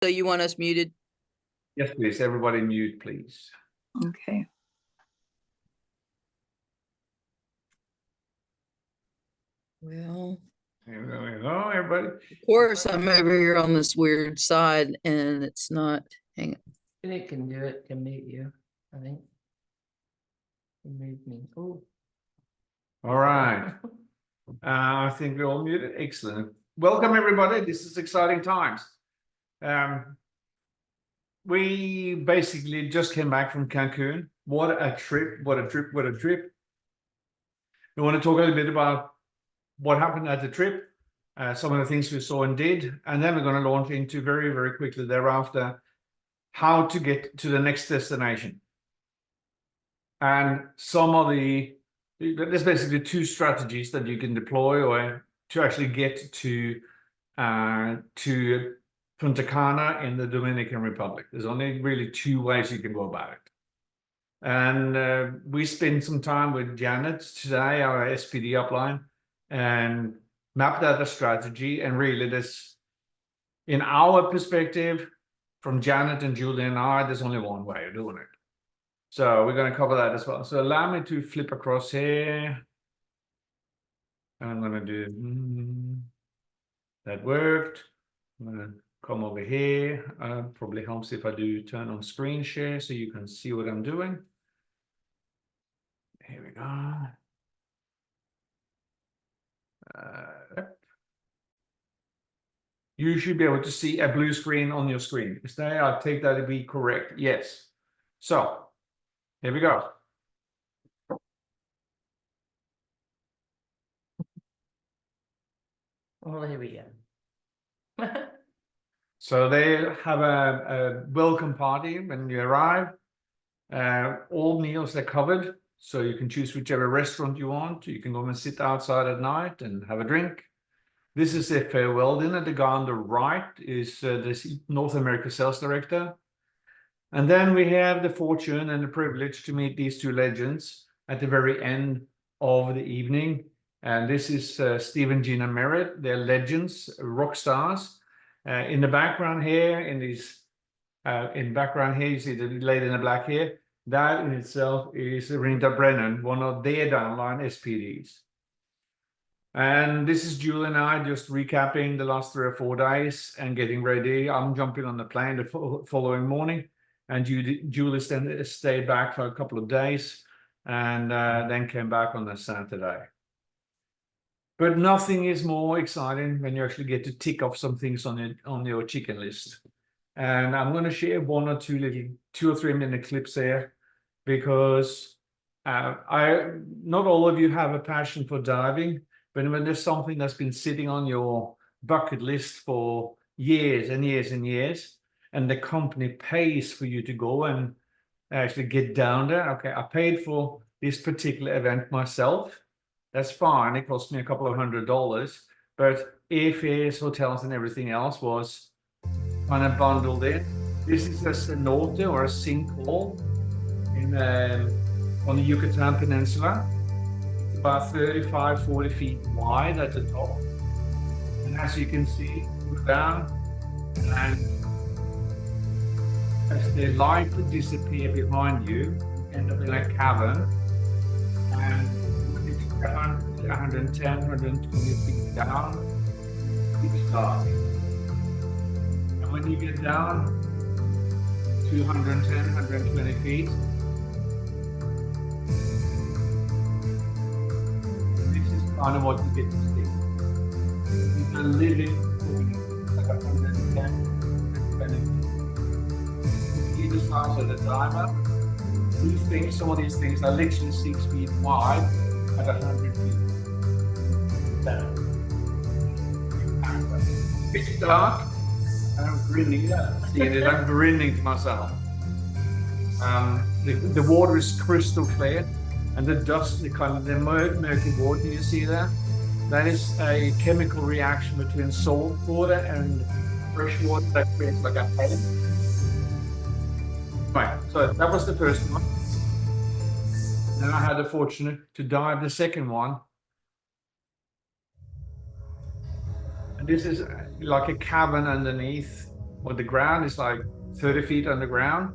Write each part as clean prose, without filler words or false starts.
So you want us muted? Yes, please. Everybody mute, please. Okay. Well, There we go, everybody. of course, I'm over here on this weird side and it's not. Hang on. And it can do it, can mute you, I think. Mute me. Oh. All right. I think we're all muted. Excellent. Welcome, everybody. This is exciting times. We basically just came back from Cancun. What a trip, what a trip, what a trip. We want to talk a little bit about what happened at the trip, some of the things we saw and did, and then we're going to launch into very, very quickly thereafter how to get to the next destination. And some of there's basically two strategies that you can deploy or to actually get to Punta Cana in the Dominican Republic. There's only really two ways you can go about it. And we spent some time with Janet today, our SPD upline, and mapped out a strategy. And really, this, in our perspective, from Janet and Julie and I, there's only one way of doing it. So we're going to cover that as well. So allow me to flip across here. I'm going to do that worked. I'm going to come over here. Probably helps if I do turn on screen share so you can see what I'm doing. Here we go. You should be able to see a blue screen on your screen. Is that? I take that to be correct. Yes. So here we go. Oh, here we go. So they have a welcome party when you arrive. All meals are covered, so you can choose whichever restaurant you want. You can go and sit outside at night and have a drink. This is a farewell dinner. The guy on the right is the North America sales director. And then we have the fortune and the privilege to meet these two legends at the very end of the evening. And this is Steve and Gina Merritt. They're legends, rock stars. In the background here, in background here, you see the lady in the black hair. That in itself is Rinda Brennan, one of their downline SPDs. And this is Julie and I just recapping the last 3 or 4 days and getting ready. I'm jumping on the plane the following morning, and Julie stayed back for a couple of days and then came back on the Saturday. But nothing is more exciting when you actually get to tick off some things on your chicken list. And I'm going to share 1 or 2 little 2 or 3 minute clips here because not all of you have a passion for diving, but when there's something that's been sitting on your bucket list for years and years and years, and the company pays for you to go and actually get down there. Okay, I paid for this particular event myself. That's fine. It cost me a couple of $100, but airfares, hotels, and everything else was kind of bundled in. This is a cenote or a sinkhole on the Yucatan Peninsula. It's about 35, 40 feet wide at the top. And as you can see, go down, and as the light would disappear behind you, you end up in a cavern. And 110, 120 feet down, it's dark. And when you get down to 110, 120 feet, this is kind of what you get to see. It's a living like 110, 120 feet. Either side of the diver. These things, some of these things are literally 6 feet wide at 100 feet down. It's dark, and I'm grinning. Seeing it, I'm grinning to myself. The water is crystal clear, and the dust, the kind of the murky water you see there, that is a chemical reaction between salt water and fresh water that creates like a head. Right, so that was the first one. Then I had the fortune to dive the second one. And this is like a cavern underneath or the ground is like 30 feet underground,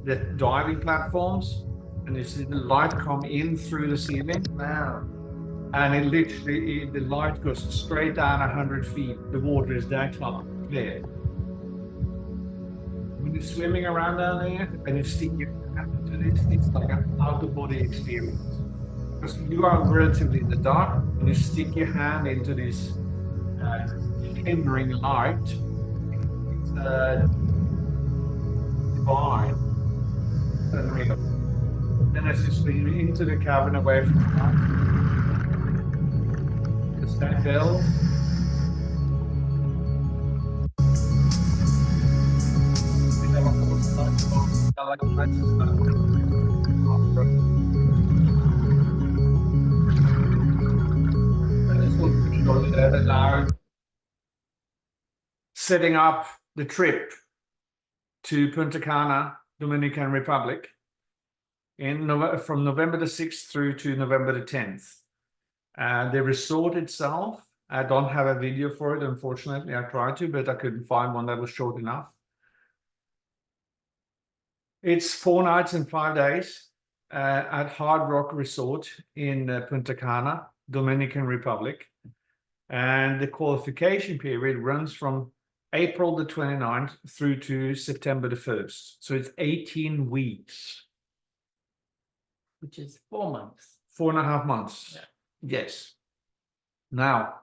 the diving platforms, and you see the light come in through the ceiling. Wow. And it literally, the light goes straight down 100 feet. The water is that clear. When you're swimming around down there and you stick your hand into this, it's like an out-of-body experience. Because you are relatively in the dark, and you stick your hand into this shimmering light. It's divine. Unreal. Then as you swim into the cabin away from the light, the stack bells. That allowed setting up the trip to Punta Cana, Dominican Republic, from November the 6th through to November the 10th. The resort itself, I don't have a video for it, unfortunately. I tried to, but I couldn't find one that was short enough. It's 4 nights and 5 days at Hard Rock Resort in Punta Cana, Dominican Republic. And the qualification period runs from April the 29th through to September the 1st. So it's 18 weeks. Which is 4 months. 4.5 months. Yeah. Yes. Now,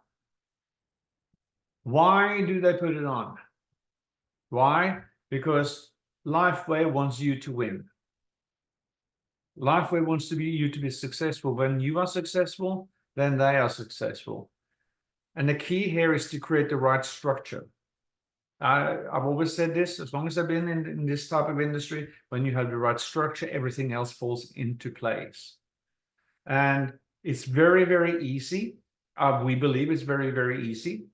why do they put it on? Why? Because LifeWave wants you to win. LifeWave wants you to be successful. When you are successful, then they are successful. And the key here is to create the right structure. I've always said this, as long as I've been in this type of industry, when you have the right structure, everything else falls into place. And it's very, very easy. We believe it's very, very easy.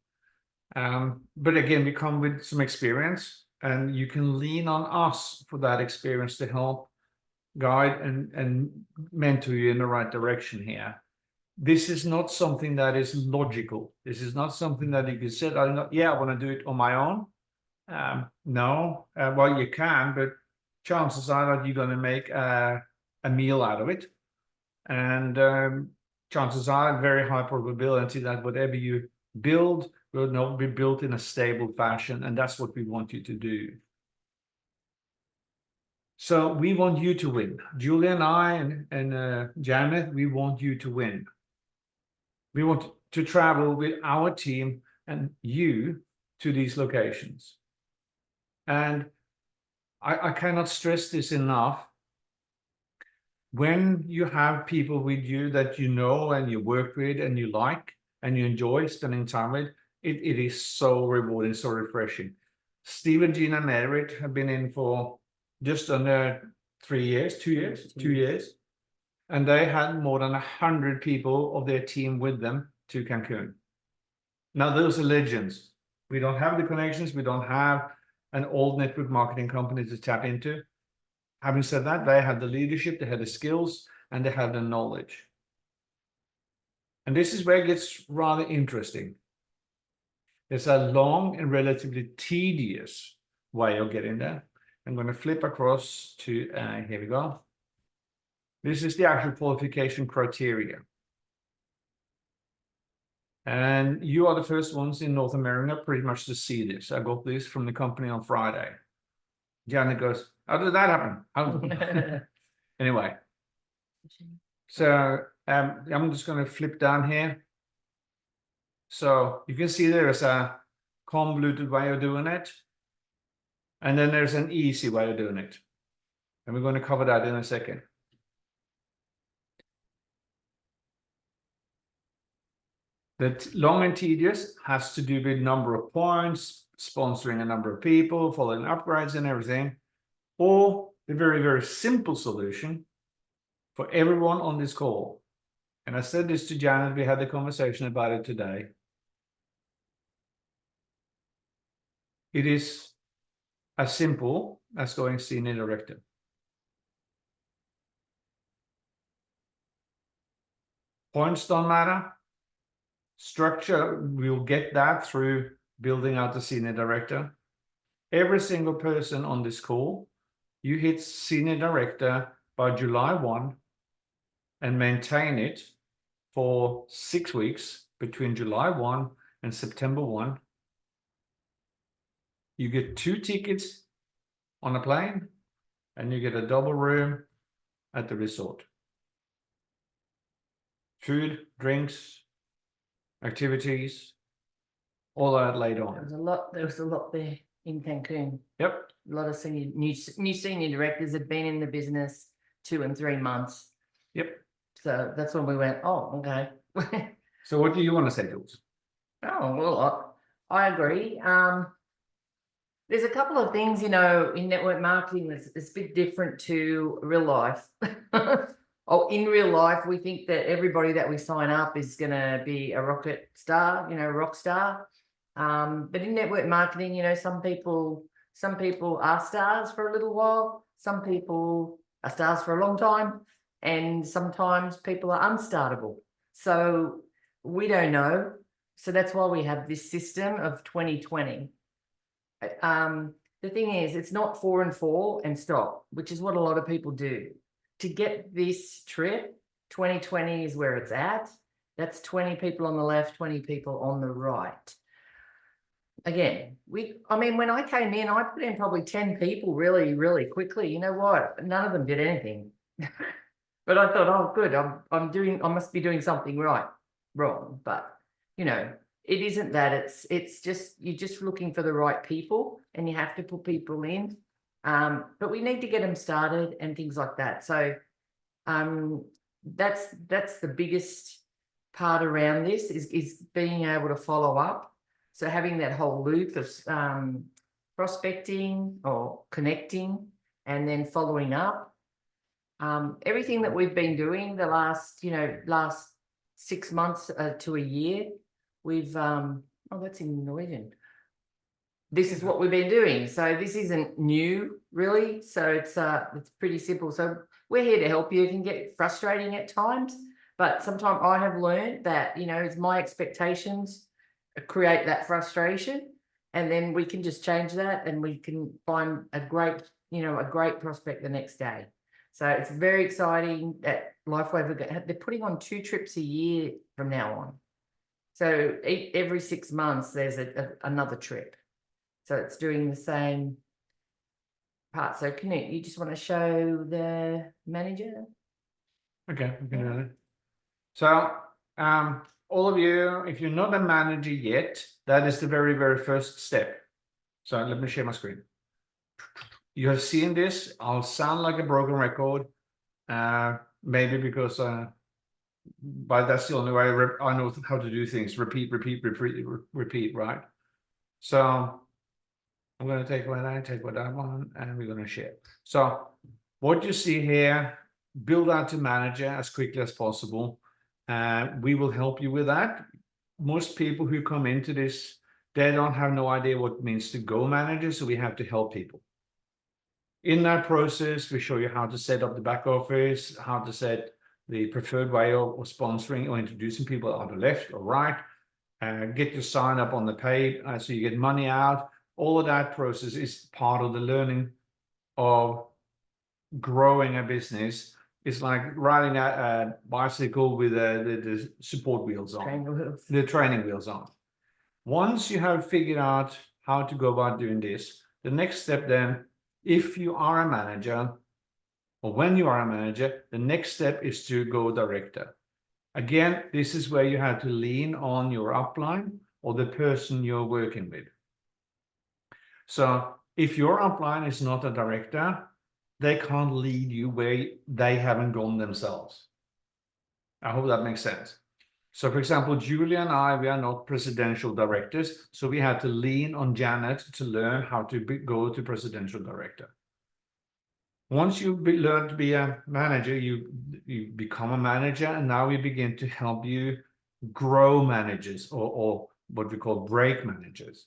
But again, we come with some experience, and you can lean on us for that experience to help guide and mentor you in the right direction here. This is not something that is logical. This is not something that you can say, I want to do it on my own. No, well, you can, but chances are that you're going to make a meal out of it. And chances are very high probability that whatever you build will not be built in a stable fashion. And that's what we want you to do. So we want you to win. Julia and I and Janet, we want you to win. We want to travel with our team and you to these locations. And I cannot stress this enough. When you have people with you that you know and you work with and you like and you enjoy spending time with, it is so rewarding, so refreshing. Steve, Gina, and Merit have been in for just under 3 years, 2 years, 2 years. And they had more than 100 people of their team with them to Cancun. Now, those are legends. We don't have the connections. We don't have an old network marketing company to tap into. Having said that, they had the leadership, they had the skills, and they had the knowledge. And this is where it gets rather interesting. It's a long and relatively tedious way of getting there. I'm going to flip across to, here we go. This is the actual qualification criteria. And you are the first ones in North America pretty much to see this. I got this from the company on Friday. Janet goes, how did that happen? Anyway, so I'm just going to flip down here. So you can see there's a convoluted way of doing it. And then there's an easy way of doing it. And we're going to cover that in a second. That long and tedious has to do with number of points, sponsoring a number of people, following upgrades and everything. Or the very, very simple solution for everyone on this call. And I said this to Janet, we had a conversation about it today. It is as simple as going senior director. Points don't matter. Structure, we'll get that through building out the senior director. every single person on this call, you hit senior director by July 1 and maintain it for 6 weeks between July 1 and September 1. You get 2 tickets on a plane and you get a double room at the resort. Food, drinks, activities, all that later on. There was a lot there in Cancun. Yep. A lot of new senior directors had been in the business 2 and 3 months. Yep. So that's when we went, oh, okay. So what do you want to say, Jules? Oh, well, I agree. There's a couple of things, you know, in network marketing that's a bit different to real life. In real life, we think that everybody that we sign up is going to be a rocket star, you know, rock star. But in network marketing, you know, some people are stars for a little while. Some people are stars for a long time. And sometimes people are unstartable. So we don't know. So that's why we have this system of 2020. The thing is, it's not 4 and 4 and stop, which is what a lot of people do. To get this trip, 2020 is where it's at. That's 20 people on the left, 20 people on the right. Again, when I came in, I put in probably 10 people really, really quickly. You know what? None of them did anything. But I thought, oh, good, I must be doing something wrong. But, you know, it isn't that. It's just, you're just looking for the right people and you have to put people in. But we need to get them started and things like that. So that's the biggest part around this is being able to follow up. So having that whole loop of prospecting or connecting and then following up. Everything that we've been doing the last 6 months to a year, we've oh, that's in Norwegian. This is what we've been doing. So this isn't new, really. So it's pretty simple. So we're here to help you. It can get frustrating at times, but sometimes I have learned that, you know, it's my expectations create that frustration, and then we can just change that and we can find a great prospect the next day. So it's very exciting that LifeWave, they're putting on 2 trips a year from now on. So every 6 months, there's another trip. So it's doing the same part. So Knut, you just want to show the manager? Okay, we can do that. So all of you, if you're not a manager yet, that is the very, very first step. So let me share my screen. You have seen this. I'll sound like a broken record, maybe because but that's the only way I know how to do things. Repeat, right? So I'm going to take what I want, and we're going to share. So what you see here, build out to manager as quickly as possible. We will help you with that. Most people who come into this, they don't have no idea what it means to go manager, so we have to help people. In that process, we show you how to set up the back office, how to set the preferred way of sponsoring or introducing people either left or right, get your sign up on the pay so you get money out. All of that process is part of the learning of growing a business. It's like riding a bicycle with the support wheels on, the training wheels on. Once you have figured out how to go about doing this, the next step then, if you are a manager, or when you are a manager, the next step is to go director. Again, this is where you have to lean on your upline or the person you're working with. So if your upline is not a director, they can't lead you where they haven't gone themselves. I hope that makes sense. So for example, Julia and I, we are not presidential directors, so we had to lean on Janet to learn how to go to presidential director. Once you learn to be a manager, you become a manager, and now we begin to help you grow managers or what we call break managers.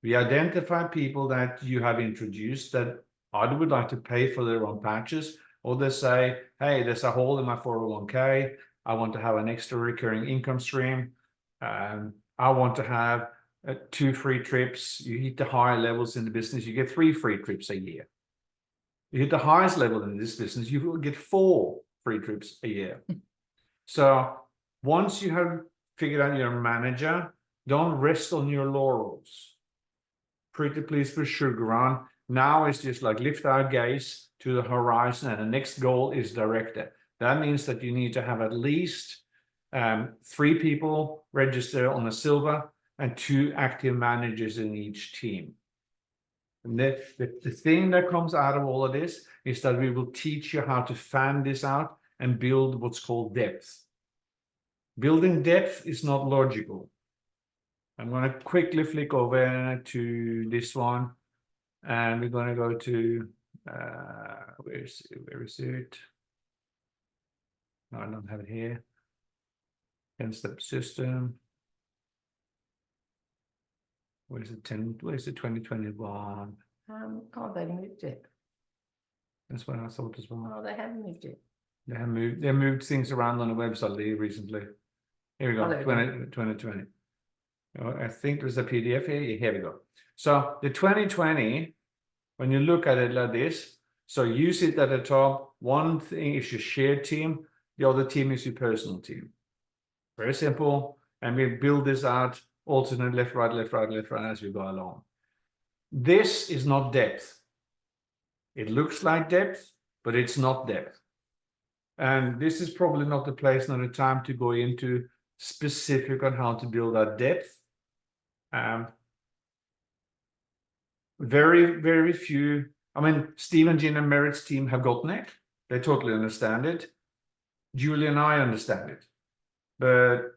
We identify people that you have introduced that either would like to pay for their own patches, or they say, hey, there's a hole in my 401k. I want to have an extra recurring income stream. I want to have 2 free trips. You hit the higher levels in the business, you get 3 free trips a year. You hit the highest level in this business, you will get 4 free trips a year. So once you have figured out you're a manager, don't rest on your laurels. Pretty please put sugar on. Now it's just like lift our gaze to the horizon, and the next goal is director. That means that you need to have at least 3 people register on a silver and 2 active managers in each team. And the thing that comes out of all of this is that we will teach you how to fan this out and build what's called depth. Building depth is not logical. I'm going to quickly flick over to this one, and we're going to go to where is it? No, I don't have it here. 10-step system. Where's the 2021? Oh, they moved it. That's what I thought as well. Oh, they have moved it. They moved things around on the website recently. Here we go, Oh, 2020. Oh, I think there's a PDF here. Here we go. So the 2020, when you look at it like this, so you sit at the top. One thing is your shared team. The other team is your personal team. Very simple. And we build this out, alternate left, right, left, right, left, right as we go along. This is not depth. It looks like depth, but it's not depth. And this is probably not the place, not the time to go into specific on how to build that depth. Very, very few. I mean, Steve and Gina Merritt's team have gotten it. They totally understand it. Julie and I understand it. But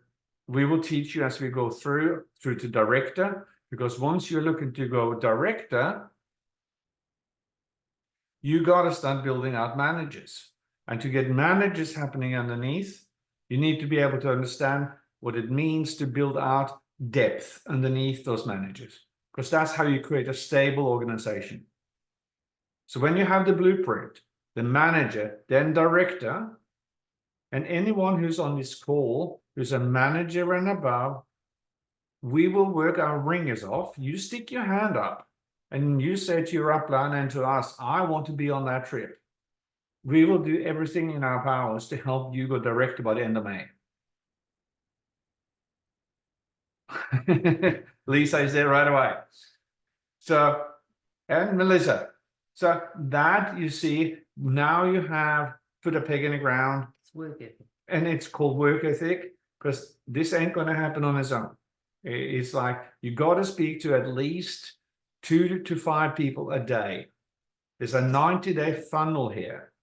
we will teach you as we go through to director, because once you're looking to go director, you got to start building out managers. And to get managers happening underneath, you need to be able to understand what it means to build out depth underneath those managers, because that's how you create a stable organization. So when you have the blueprint, the manager, then director, and anyone who's on this call who's a manager and above, we will work our ringers off. You stick your hand up and you say to your upline and to us, I want to be on that trip. We will do everything in our powers to help you go director by the end of May. Lisa is there right away. So, and Melissa. So that you see, now you have put a peg in the ground. It's work ethic. And it's called work ethic, because this ain't going to happen on its own. It's like you got to speak to at least 2 to 5 people a day. There's a 90-day funnel here.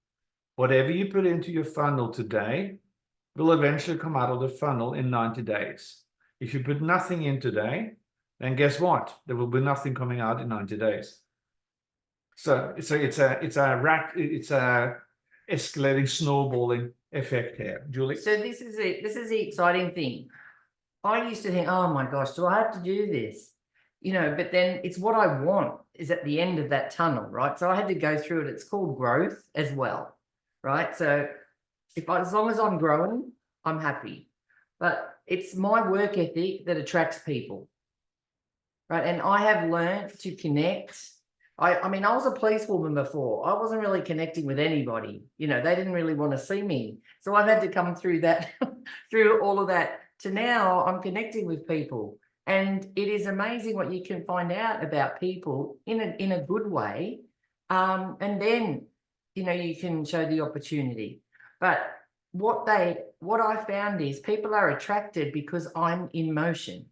Whatever you put into your funnel today will eventually come out of the funnel in 90 days. If you put nothing in today, then guess what? There will be nothing coming out in 90 days. So it's a escalating, snowballing effect here. Julie? So this is it. This is the exciting thing. I used to think, oh my gosh, do I have to do this? You know, but then it's what I want is at the end of that tunnel, right? So I had to go through it. It's called growth as well, right? So as long as I'm growing, I'm happy. But it's my work ethic that attracts people, right? And I have learned to connect. I mean, I was a policewoman before. I wasn't really connecting with anybody. You know, they didn't really want to see me. So I've had to come through that, through all of that, to now I'm connecting with people. And it is amazing what you can find out about people in a good way. And then, you know, you can show the opportunity. But what I found is people are attracted because I'm in motion.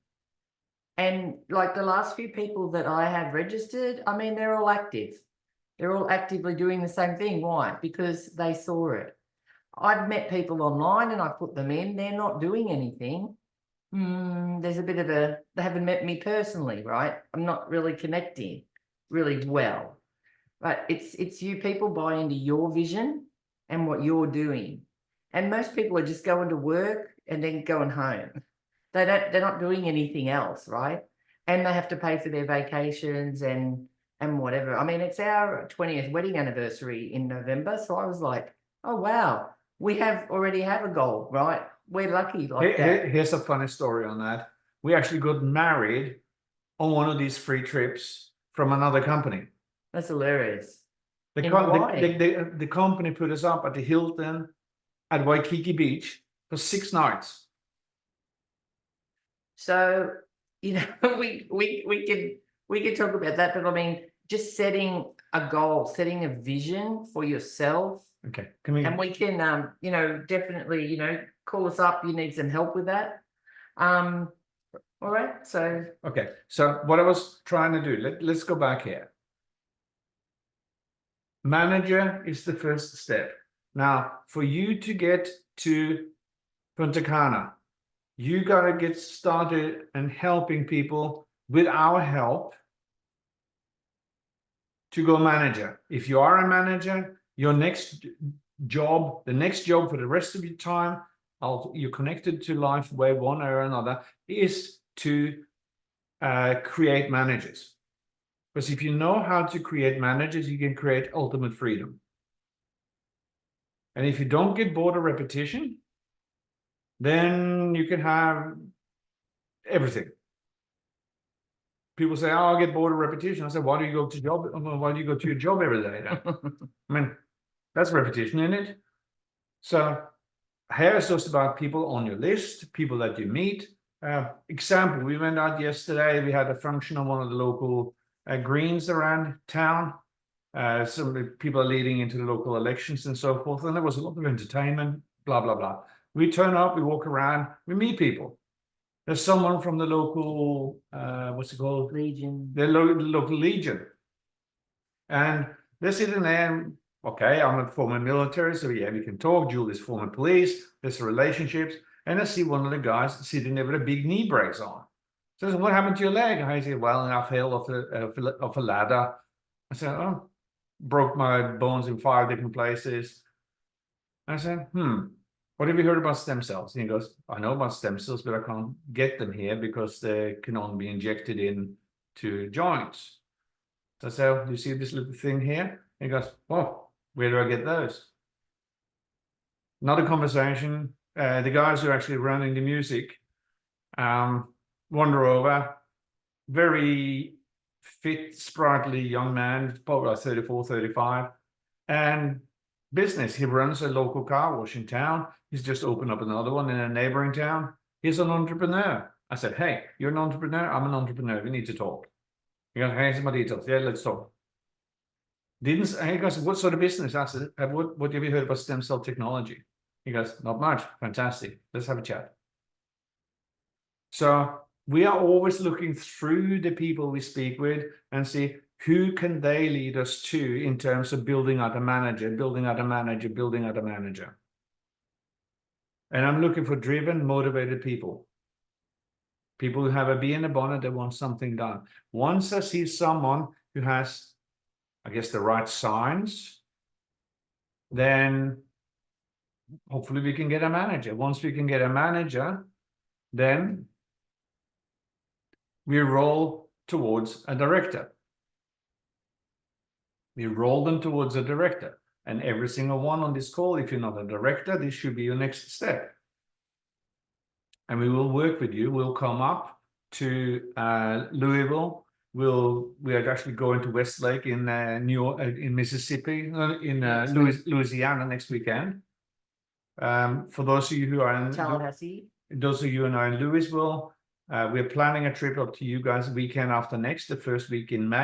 And like the last few people that I have registered, I mean, they're all active. They're all actively doing the same thing. Why? Because they saw it. I've met people online and I put them in. They're not doing anything. There's a bit of they haven't met me personally, right? I'm not really connecting really well. But it's you people buy into your vision and what you're doing. And most people are just going to work and then going home. They're not doing anything else, right? And they have to pay for their vacations and whatever. I mean, it's our 20th wedding anniversary in November. So I was like, oh, wow, we already have a goal, right? We're lucky like that. Here's a funny story on that. We actually got married on one of these free trips from another company. That's hilarious. The, In co- Hawaii? the company put us up at the Hilton at Waikiki Beach for 6 nights. So, you know, we could talk about that, but I mean, just setting a goal, setting a vision for yourself. Okay, can we? And we can, you know, definitely, you know, call us up. You need some help with that. All right. So, Okay, so what I was trying to do, let's go back here. Manager is the first step. Now, for you to get to Punta Cana, you got to get started and helping people with our help to go manager. If you are a manager, your next job, the next job for the rest of your time, you're connected to LifeWave one way or another, is to create managers. Because if you know how to create managers, you can create ultimate freedom. And if you don't get bored of repetition, then you can have everything. People say, "Oh, I'll get bored of repetition." I said, "Why do you go to job? Why do you go to your job every day?" I mean, that's repetition, isn't it? So here is just about people on your list, people that you meet. Example, we went out yesterday. We had a function on one of the local greens around town. Some people are leading into the local elections and so forth. And there was a lot of entertainment, blah, blah, blah. We turn up, we walk around, we meet people. There's someone from the local, what's it called? Legion. The local Legion. And they're sitting there and, okay, I'm a former military, so yeah, we can talk. Julie's former police, there's relationships. And I see one of the guys sitting there with a big knee brace on. So what happened to your leg? And I said, well, I fell off a ladder. I said, oh, broke my bones in 5 different places. I said, what have you heard about stem cells? And he goes, I know about stem cells, but I can't get them here because they can only be injected into joints. So I said, oh, do you see this little thing here? And he goes, oh, where do I get those? Another conversation. The guys who are actually running the music wander over. Very fit, sprightly young man, probably like 34, 35. And business, he runs a local car wash in town. He's just opened up another one in a neighboring town. He's an entrepreneur. I said, hey, you're an entrepreneur? I'm an entrepreneur. We need to talk. He goes, hey, here's my details. Yeah, let's talk. He goes, what sort of business? I said, what have you heard about stem cell technology? He goes, not much. Fantastic. Let's have a chat. So we are always looking through the people we speak with and see who can they lead us to in terms of building out a manager, building out a manager, building out a manager. And I'm looking for driven, motivated people. People who have a bee in the bonnet that want something done. Once I see someone who has, I guess, the right signs, then hopefully we can get a manager. Once we can get a manager, then we roll towards a director. We roll them towards a director. And every single one on this call, if you're not a director, this should be your next step. And we will work with you. We'll come up to Louisville. We are actually going to Westlake in in Mississippi, in Louisiana next weekend. For those of you who are in Tallahassee. Those of you who are in Louisville, we're planning a trip up to you guys weekend after next, the first weekend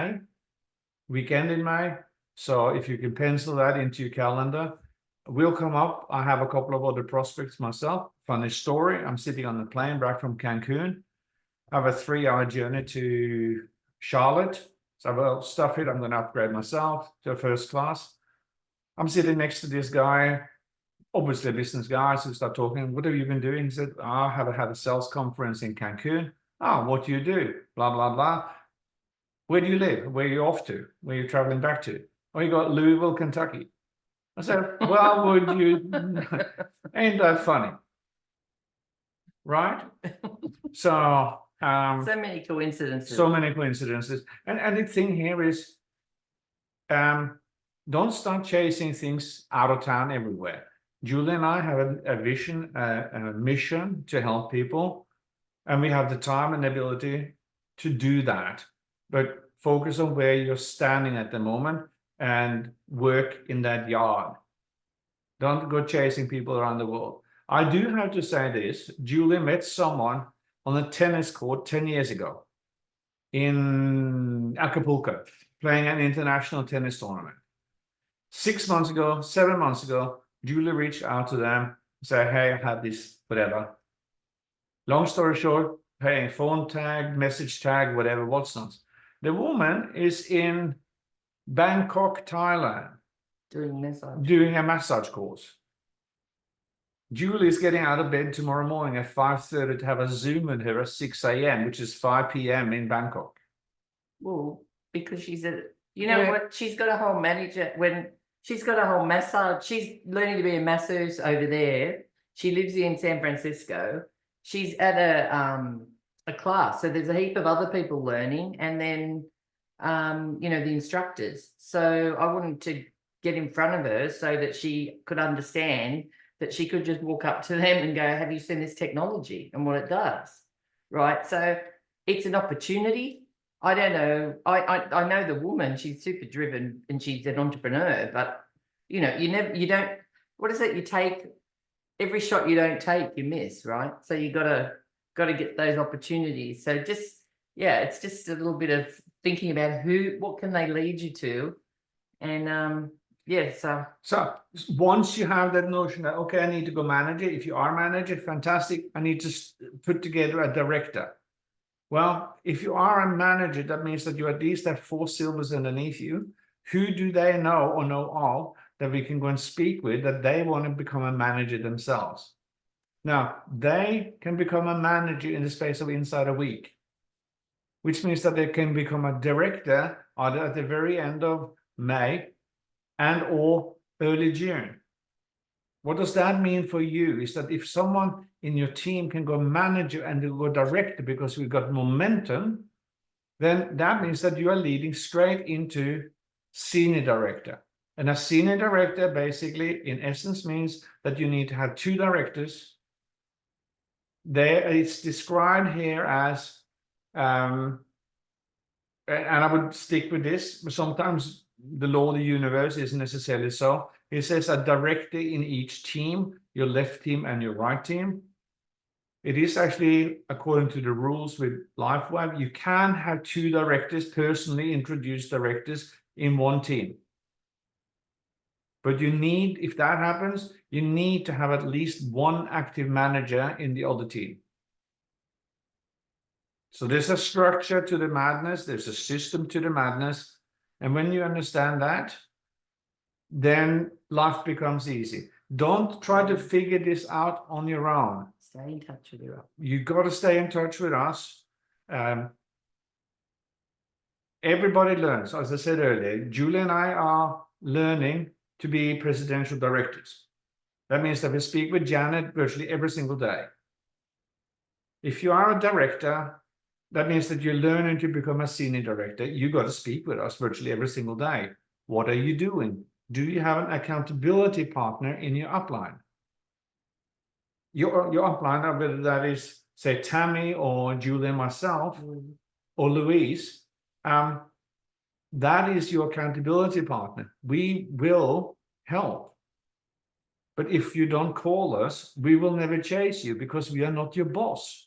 in May. So if you can pencil that into your calendar, we'll come up. I have a couple of other prospects myself. Funny story, I'm sitting on the plane back from Cancun. I have a 3-hour journey to Charlotte. So I'll stuff it. I'm going to upgrade myself to first class. I'm sitting next to this guy, obviously a business guy, so we start talking. What have you been doing? He said, I have had a sales conference in Cancun. Oh, what do you do? Blah, blah, blah. Where do you live? Where are you off to? Where are you traveling back to? Oh, you got Louisville, Kentucky. I said, well, would you? Ain't that funny? Right? So, So many coincidences. so many coincidences. And the thing here is, don't start chasing things out of town everywhere. Julie and I have a vision, a mission to help people. And we have the time and ability to do that, but focus on where you're standing at the moment and work in that yard. Don't go chasing people around the world. I do have to say this. Julie met someone on a tennis court 10 years ago in Acapulco, playing an international tennis tournament. 6 months ago, 7 months ago, Julie reached out to them, said, hey, I have this, whatever. Long story short, paying phone tag, message tag, whatever, what's not. The woman is in Bangkok, Thailand, doing a massage course. Julie is getting out of bed tomorrow morning at 5:30 to have a Zoom with her at 6 a.m., which is 5 p.m. in Bangkok. Well, because she's what? She's got a whole manager she's got a whole massage. She's learning to be a masseuse over there. She lives in San Francisco. She's at a class. So there's a heap of other people learning, and then the instructors. So I wanted to get in front of her so that she could understand that she could just walk up to them and go, have you seen this technology and what it does? Right. So it's an opportunity. I don't know. I know the woman, she's super driven and she's an entrepreneur, but you don't, what is it? You take every shot you don't take, you miss, right? So you gotta get those opportunities. So it's just a little bit of thinking about what can they lead you to? And So once you have that notion that, okay, I need to go manage it. If you are manager, fantastic. I need to put together a director. Well, if you are a manager, that means that you at least have 4 silvers underneath you. Who do they know or know of that we can go and speak with that they want to become a manager themselves? Now, they can become a manager in the space of inside a week, which means that they can become a director either at the very end of May and or early June. What does that mean for you? Is that if someone in your team can go manager and go director because we've got momentum, then that means that you are leading straight into senior director. And a senior director basically, in essence, means that you need to have 2 directors. There, it's described here as, and I would stick with this, but sometimes the law of the universe isn't necessarily so. It says a director in each team, your left team and your right team. It is actually, according to the rules with LifeWave, you can have 2 directors, personally introduced directors in one team. But you need, if that happens, you need to have at least 1 active manager in the other team. So there's a structure to the madness, there's a system to the madness. And when you understand that, then life becomes easy. Don't try to figure this out on your own. Stay in touch with you. You got to stay in touch with us. Everybody learns. As I said earlier, Julie and I are learning to be presidential directors. That means that we speak with Janet virtually every single day. If you are a director, that means that you're learning to become a senior director. You got to speak with us virtually every single day. What are you doing? Do you have an accountability partner in your upline? Your upline, whether that is, say, Tammy or Julie and myself, or Louise, that is your accountability partner. We will help. But if you don't call us, we will never chase you because we are not your boss.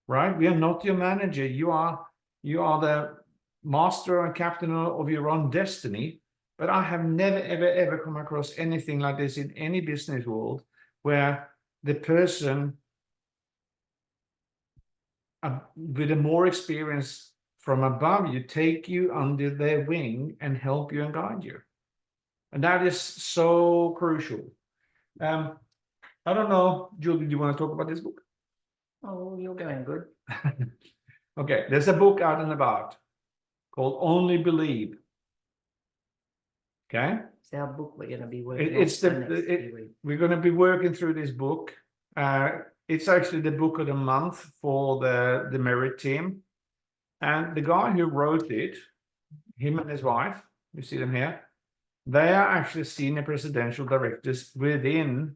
Right? We are not your manager. You are the master and captain of your own destiny. But I have never, ever come across anything like this in any business world where the person with a more experience from above you take you under their wing and help you and guide you. And that is so crucial. I don't know, Julie, do you want to talk about this book? Oh, you're going good. Okay, there's a book out and about called Only Believe. Okay, it's our book we're going to be working we're going to be working through this book. It's actually the book of the month for the Merit team, and the guy who wrote it, him and his wife, you see them here, they are actually senior presidential directors within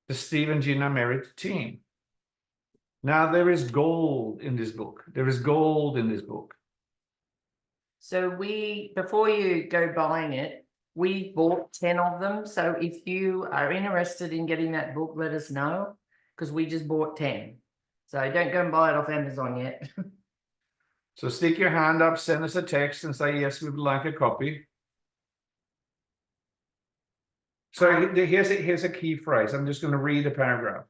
the Steve and Gina Merit team. Now there is gold in this book. There is gold in this book. So before you go buying it, we bought 10 of them. So if you are interested in getting that book, let us know, because we just bought 10. So don't go and buy it off Amazon yet. So stick your hand up, send us a text and say, yes, we would like a copy. So here's a key phrase. I'm just going to read a paragraph.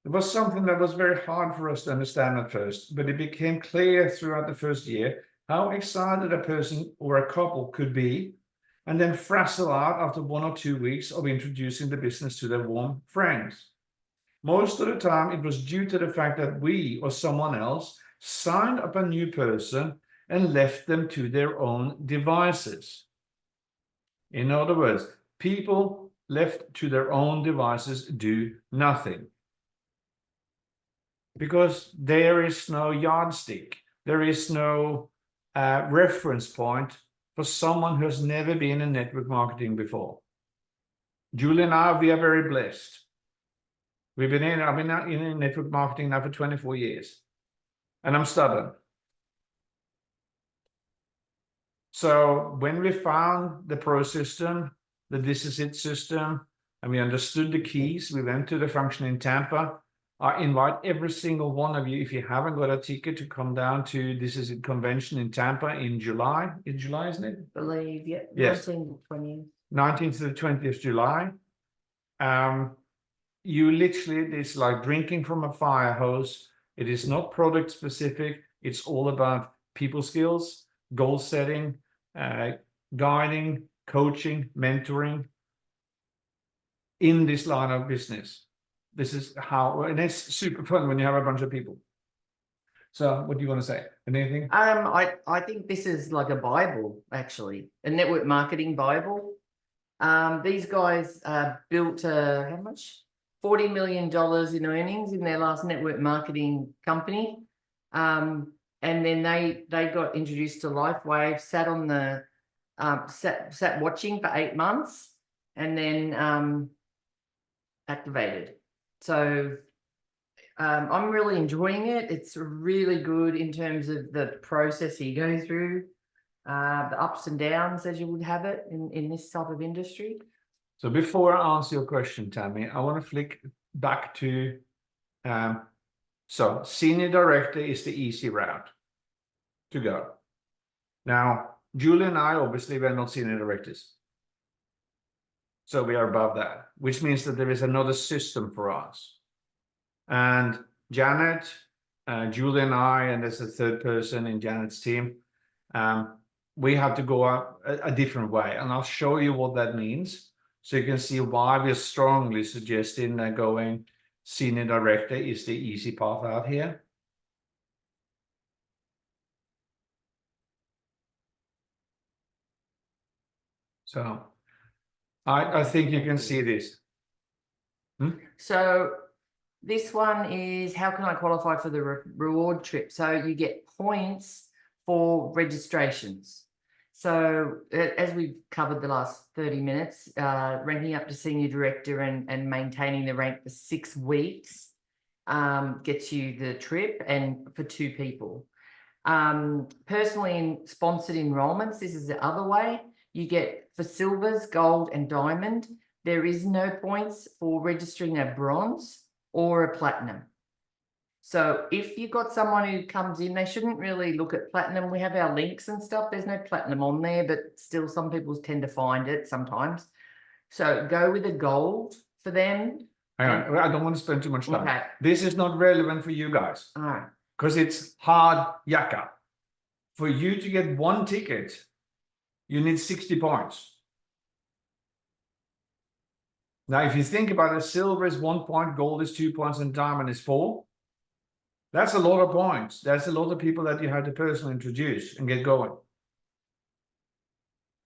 It was something that was very hard for us to understand at first, but it became clear throughout the first year how excited a person or a couple could be, and then frazzle out after 1 or 2 weeks of introducing the business to their warm friends. Most of the time, it was due to the fact that we or someone else signed up a new person and left them to their own devices. In other words, people left to their own devices do nothing. Because there is no yardstick, there is no reference point for someone who has never been in network marketing before. Julie and I, we are very blessed. I've been in network marketing now for 24 years, and I'm stubborn. So when we found the Pro system, the This Is It system, and we understood the keys, we went to the function in Tampa. I invite every single one of you, if you haven't got a ticket, to come down to This Is It convention in Tampa in July. In July, isn't it? I believe, yeah. Yes. 19th to 20th. 19th to the 20th July. You literally, it's like drinking from a fire hose. It is not product specific. It's all about people skills, goal setting, guiding, coaching, mentoring in this line of business. This is how, and it's super fun when you have a bunch of people. So what do you want to say? Anything? I think this is like a Bible, actually, a network marketing Bible. These guys built how much? $40 million in earnings in their last network marketing company. And then they got introduced to LifeWave, sat on the sat watching for 8 months, and then activated. So I'm really enjoying it. It's really good in terms of the process you go through, the ups and downs as you would have it in this type of industry. So before I answer your question, Tammy, I want to flick back to, so senior director is the easy route to go. Now, Julie and I, obviously, we're not senior directors. So we are above that, which means that there is another system for us. And Janet, Julie and I, and there's a third person in Janet's team, we have to go a different way. And I'll show you what that means. So you can see why we're strongly suggesting that going senior director is the easy path out here. So I think you can see this. So this one is, how can I qualify for the reward trip? So you get points for registrations. So as we've covered the last 30 minutes, ranking up to senior director and maintaining the rank for 6 weeks gets you the trip, and for 2 people. Personally, in sponsored enrollments, this is the other way. You get for silvers, gold, and diamond. There is no points for registering a bronze or a platinum. So if you've got someone who comes in, they shouldn't really look at platinum. We have our links and stuff. There's no platinum on there, but still some people tend to find it sometimes. So go with a gold for them. Hang on, I don't want to spend too much time. Okay. This is not relevant for you guys. All right. Because it's hard yakka. For you to get 1 ticket, you need 60 points. Now, if you think about it, silver is 1 point, gold is 2 points, and diamond is 4. That's a lot of points. That's a lot of people that you have to personally introduce and get going.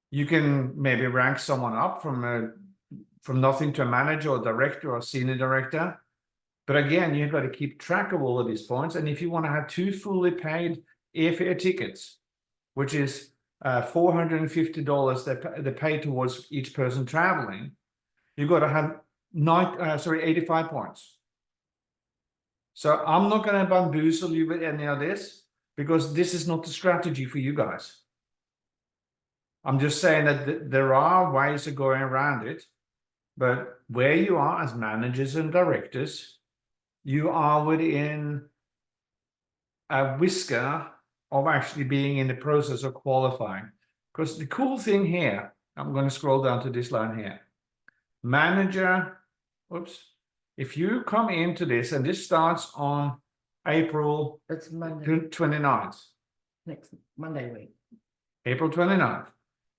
You can maybe rank someone up from nothing to a manager or director or senior director. But again, you've got to keep track of all of these points. And if you want to have 2 fully paid airfare tickets, which is $450 that they pay towards each person traveling, you've got to have 85 points. So I'm not going to bamboozle you with any of this because this is not the strategy for you guys. I'm just saying that there are ways of going around it, but where you are as managers and directors, you are within a whisker of actually being in the process of qualifying. Because the cool thing here, I'm going to scroll down to this line here. Manager, oops. If you come into this, and this starts on April It's Monday, 29th, next Monday week. April 29th.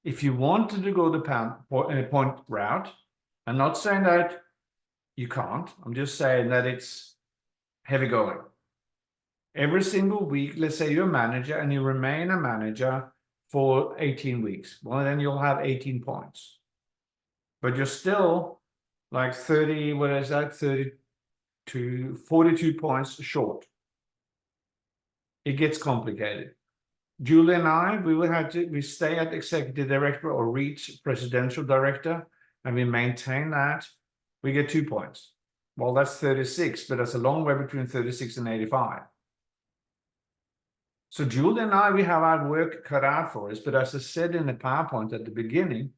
If you wanted to go the point route, I'm not saying that you can't. I'm just saying that it's heavy going. Every single week, let's say you're a manager and you remain a manager for 18 weeks. Well, then you'll have 18 points. But you're still like 30, what is that? 30 to 42 points short. It gets complicated. Julie and I, we stay at executive director or reach presidential director, and we maintain that. We get 2 points. Well, that's 36, but that's a long way between 36 and 85. So Julie and I, we have our work cut out for us, but as I said in the PowerPoint at the beginning,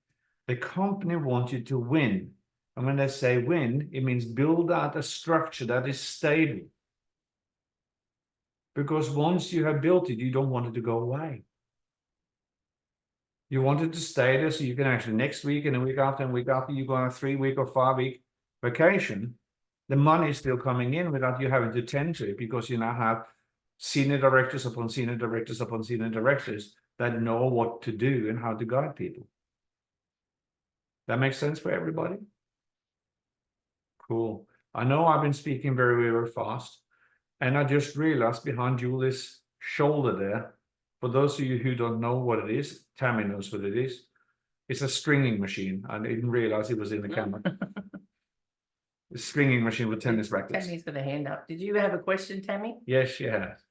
the company wants you to win. And when they say win, it means build out a structure that is stable. Because once you have built it, you don't want it to go away. You want it to stay there so you can actually next week and a week after and week after you go on a 3-week or 5-week vacation, the money is still coming in without you having to tend to it because you now have senior directors upon senior directors upon senior directors that know what to do and how to guide people. That makes sense for everybody? Cool. I know I've been speaking very, very fast. And I just realized behind Julie's shoulder there, for those of you who don't know what it is, Tammy knows what it is. It's a stringing machine. I didn't realize it was in the camera. A stringing machine with tennis rackets. Tammy's got a hand up. Did you have a question, Tammy? Yes, she has.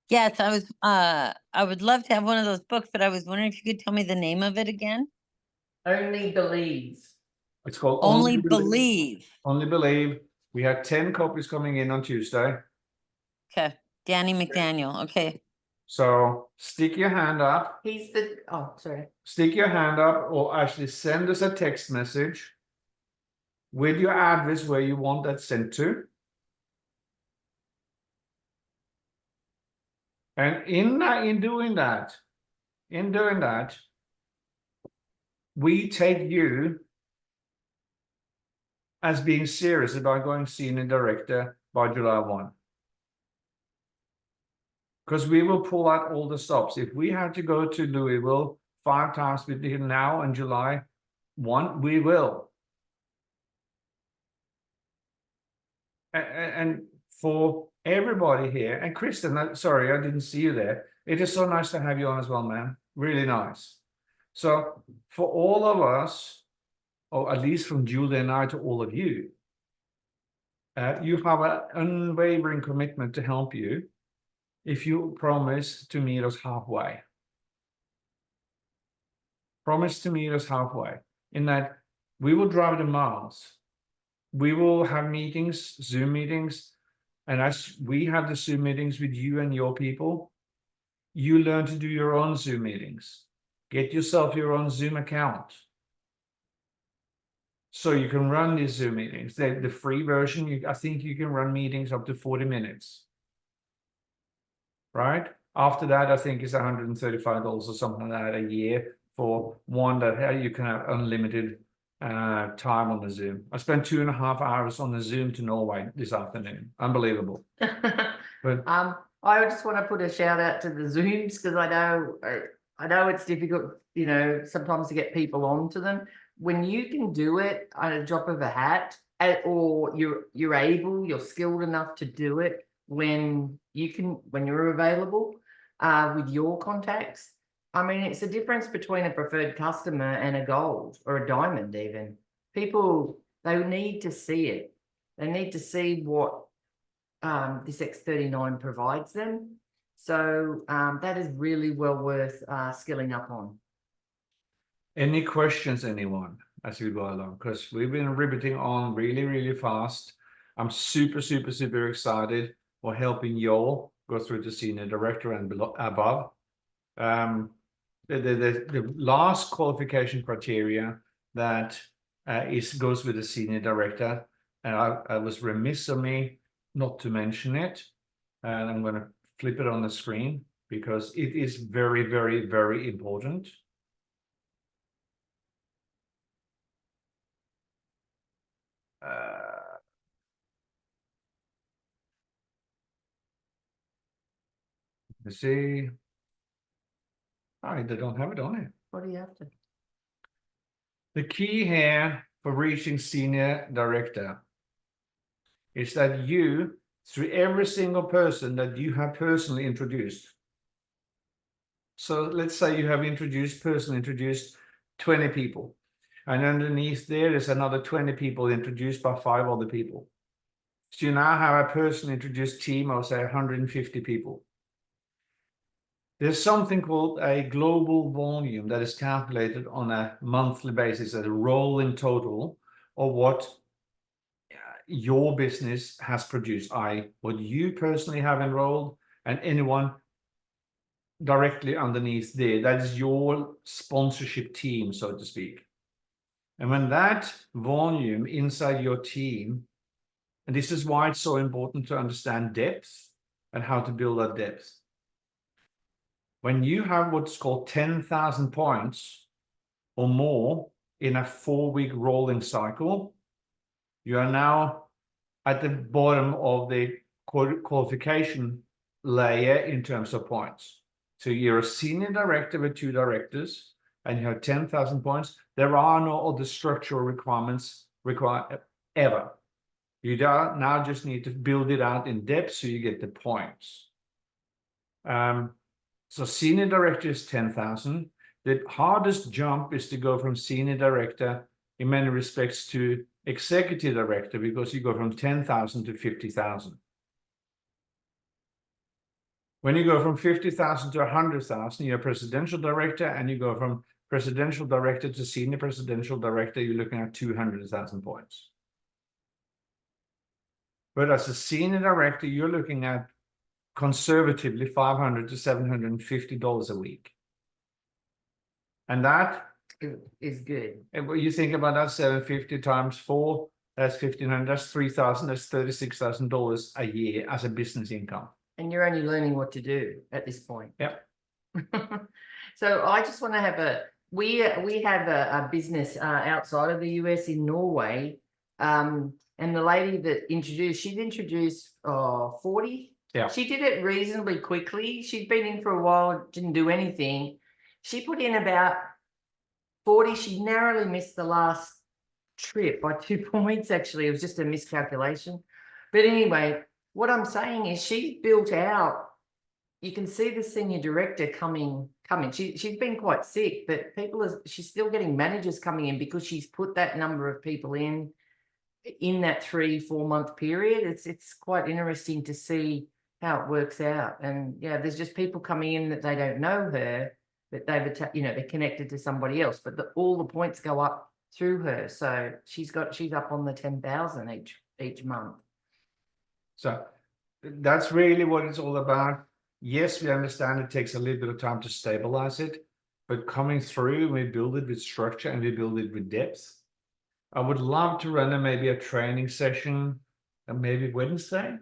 Yes, I would love to have one of those books, but I was wondering if you could tell me the name of it again. Only believes. It's called Only Believe. Only Believe. We had 10 copies coming in on Tuesday. Okay, Danny McDaniel, okay. So stick your hand up. He's the, oh, sorry. Stick your hand up or actually send us a text message with your address where you want that sent to. And in doing that, we take you as being serious about going senior director by July 1. Because we will pull out all the stops. If we have to go to Louisville 5 times between now and July 1, we will. And for everybody here, and Kristen, sorry, I didn't see you there. It is so nice to have you on as well, man. Really nice. So for all of us, or at least from Julie and I to all of you, you have an unwavering commitment to help you if you promise to meet us halfway. Promise to meet us halfway in that we will drive the miles. We will have meetings, Zoom meetings, and as we have the Zoom meetings with you and your people, you learn to do your own Zoom meetings. Get yourself your own Zoom account. So you can run these Zoom meetings. The free version, I think you can run meetings up to 40 minutes. Right? After that, I think it's $135 or something like that a year for one that you can have unlimited time on the Zoom. I spent 2.5 hours on the Zoom to Norway this afternoon. Unbelievable. But I just want to put a shout out to the Zooms because I know it's difficult, you know, sometimes to get people onto them. When you can do it on a drop of a hat, or you're skilled enough to do it when you're available with your contacts. I mean, it's the difference between a preferred customer and a gold or a diamond even. People, they need to see it. They need to see what this X39 provides them. So that is really well worth skilling up on. any questions, anyone, as we go along? Because we've been riveting on really, really fast. I'm super, super, super excited for helping you all go through to senior director and above. The last qualification criteria that goes with the senior director, and I was remiss of me not to mention it, and I'm going to flip it on the screen because it is very, very, very important. Let's see. Oh, they don't have it on it. What do you have to? The key here for reaching senior director is that you, through every single person that you have personally introduced. So let's say you have personally introduced 20 people, and underneath there is another 20 people introduced by 5 other people. So you now have a personally introduced team of, say, 150 people. There's something called a global volume that is calculated on a monthly basis as a rolling total of what your business has produced, i.e. what you personally have enrolled and anyone directly underneath there. That is your sponsorship team, so to speak. And when that volume inside your team, and this is why it's so important to understand depth and how to build that depth. When you have what's called 10,000 points or more in a 4-week rolling cycle, you are now at the bottom of the qualification layer in terms of points. So you're a senior director with 2 directors and you have 10,000 points. There are no other structural requirements required ever. You now just need to build it out in depth so you get the points. So senior director is 10,000. The hardest jump is to go from senior director in many respects to executive director, because you go from 10,000 to 50,000. When you go from 50,000 to 100,000, you're a presidential director, and you go from presidential director to senior presidential director, you're looking at 200,000 points. But as a senior director, you're looking at conservatively $500 to $750 a week. And that Is good. and when you think about that, 750 times 4, that's 1,500, that's 3,000, that's $36,000 a year as a business income. And you're only learning what to do at this point. Yep. So I just want to have we have a business outside of the US in Norway. And the lady that she'd introduced 40. Yeah. She did it reasonably quickly. She'd been in for a while, didn't do anything. She put in about 40. She narrowly missed the last trip by 2 points. Actually, it was just a miscalculation. But anyway, what I'm saying is she built out. You can see the senior director coming. She's been quite sick, but she's still getting managers coming in because she's put that number of people in that 3-4 month period. It's quite interesting to see how it works out. And yeah, there's just people coming in that they don't know her, but they're connected to somebody else, but all the points go up through her. So she's up on the 10,000 each month. So that's really what it's all about. Yes, we understand it takes a little bit of time to stabilize it, but coming through, we build it with structure and we build it with depth. I would love to run maybe a training session, maybe Wednesday,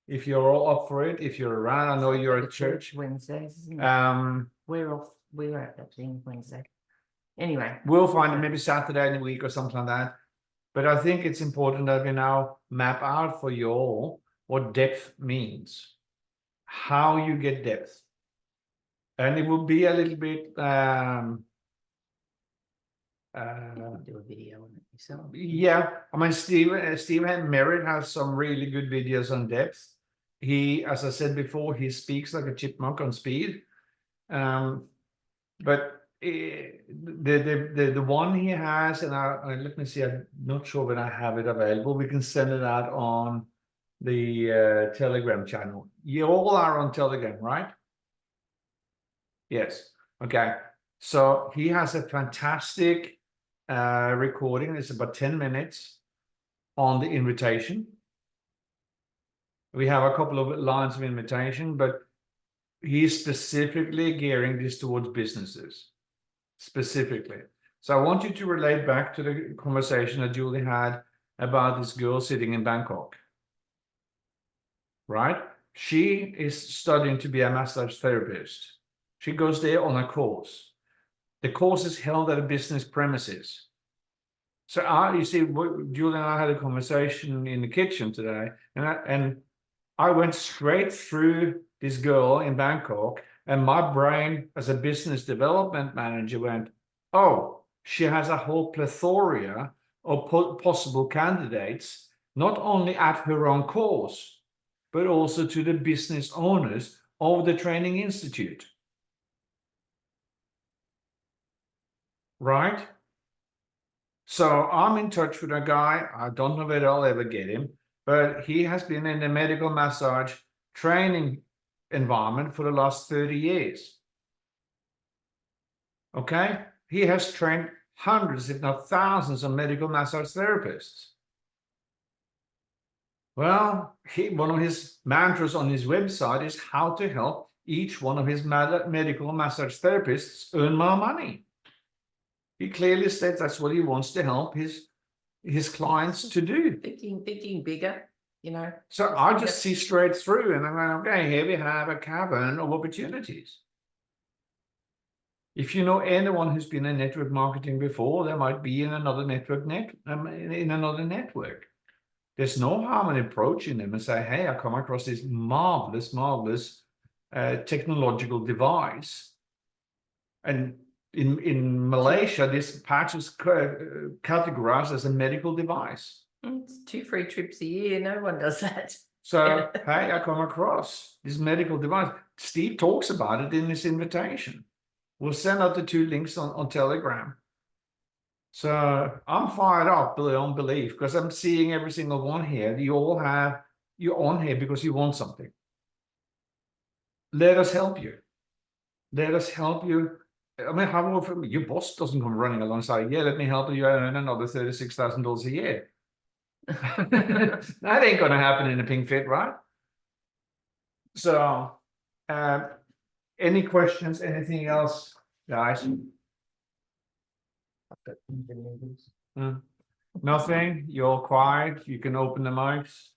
if you're all up for it. If you're around, I know you're at church. Wednesdays, isn't it? We're at that thing Wednesday. Anyway, we'll find it maybe Saturday in the week or something like that. But I think it's important that we now map out for you all what depth means, how you get depth. And it will be a little bit do a video on it yourself. yeah. I mean, Stephen Merritt has some really good videos on depth. He, as I said before, he speaks like a chipmunk on speed. But the one he has, and let me see, I'm not sure when I have it available. We can send it out on the Telegram channel. You all are on Telegram, right? Yes. Okay. So he has a fantastic recording. It's about 10 minutes on the invitation. We have a couple of lines of invitation, but he's specifically gearing this towards businesses, specifically. So I want you to relate back to the conversation that Julie had about this girl sitting in Bangkok, right? She is studying to be a massage therapist. She goes there on a course. The course is held at a business premises. So you see, Julie and I had a conversation in the kitchen today, and I went straight through this girl in Bangkok, and my brain as a business development manager went, oh, she has a whole plethora of possible candidates, not only at her own course, but also to the business owners of the training institute. Right? So I'm in touch with a guy. I don't know whether I'll ever get him, but he has been in the medical massage training environment for the last 30 years. Okay? He has trained hundreds, if not thousands, of medical massage therapists. Well, one of his mantras on his website is how to help each one of his medical massage therapists earn more money. He clearly states that's what he wants to help his clients to do. Thinking bigger, you know. So I just see straight through, and I'm going, okay, here we have a cavern of opportunities. If you know anyone who's been in network marketing before, they might be in another network There's no harm in approaching them and say, hey, I come across this marvelous technological device. And in Malaysia, this patch is categorized as a medical device. It's 2 free trips a year. No one does that. So, hey, I come across this medical device. Steve talks about it in this invitation. We'll send out the 2 links on Telegram. So I'm fired up beyond belief because I'm seeing every single one here. You're on here because you want something. Let us help you. Let us help you. I mean, how often your boss doesn't come running alongside? Yeah, let me help you earn another $36,000 a year. That ain't going to happen in a pink fit, right? So, any questions? Anything else, guys? Nothing. You're quiet. You can open the mics.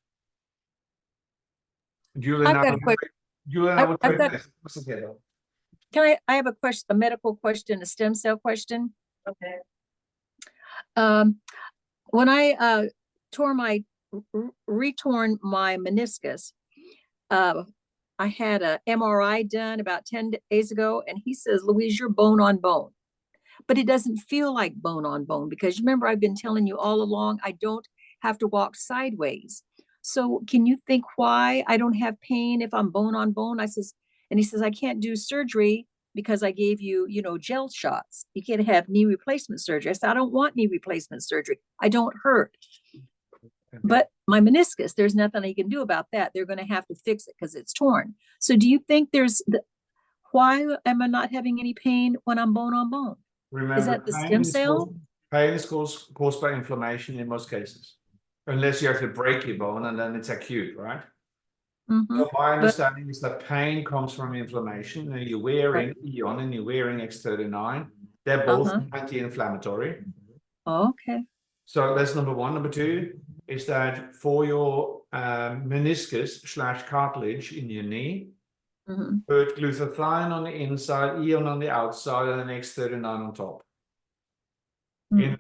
Julian, I've got a question. Julian, I have a question, a medical question, a stem cell question. Okay. When I retorn my meniscus, I had a MRI done about 10 days ago, and he says, Louise, you're bone on bone. But it doesn't feel like bone on bone, because remember, I've been telling you all along, I don't have to walk sideways. So can you think why I don't have pain if I'm bone on bone? And he says, I can't do surgery because I gave you, gel shots. You can't have knee replacement surgery. I said, I don't want knee replacement surgery. I don't hurt. But my meniscus, there's nothing I can do about that. They're going to have to fix it because it's torn. So do you think why am I not having any pain when I'm bone on bone? Remember, is that the stem cell? Pain is caused by inflammation in most cases, unless you have to break your bone and then it's acute, right? So my understanding is that pain comes from inflammation, and you're wearing Eon and you're wearing X39. They're both anti-inflammatory. Okay. So that's number one. Number two is that for your meniscus / cartilage in your knee, put glutathione on the inside, Eon on the outside, and an X39 on top. In